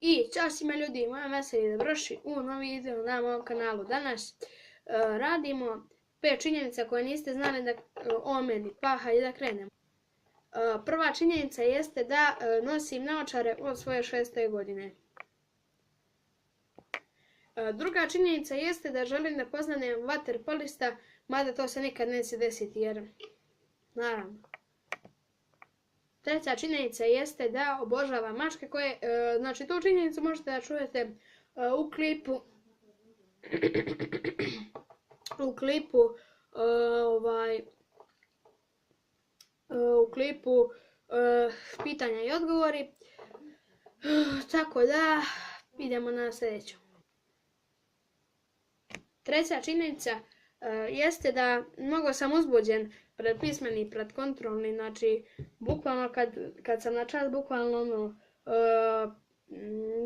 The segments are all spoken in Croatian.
I ćao svima ljudi, moja Veseli dobrošli u novi video na mom kanalu. Danas radimo 5 činjenica koje niste znali o meni, pa hajde da krenemo. Prva činjenica jeste da nosim naočare od svoje 6. godine. Druga činjenica jeste da želim da poznanem vaterpolista, mada to se nikad neće desiti jer, naravno. Treća činjenica jeste da obožavam mačke koje, znači tu činjenicu možete da čujete u klipu pitanja i odgovori. Tako da idemo na sljedeću. Treća činjenica jeste da mnogo sam uzbuđen pred pismeni i pred kontrolni, znači bukvalno kad sam na čas, bukvalno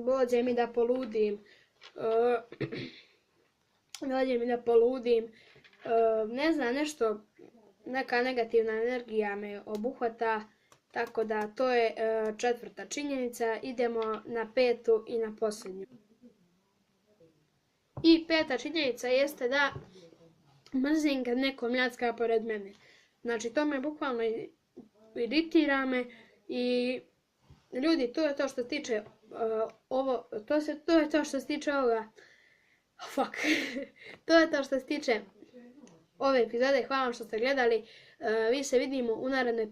dođe mi da poludim, ne znam, nešto, neka negativna energija me obuhvata, tako da to je četvrta činjenica. Idemo na petu i na posljednju. I peta činjenica jeste da mrzim kad neko mljacka pored mene. Znači to me bukvalno iritira me i ljudi, to je to što se tiče to je to što se tiče ovoga. To je to što se tiče ove epizode. Hvala vam što ste gledali. Vi se vidimo u narednoj epizodi.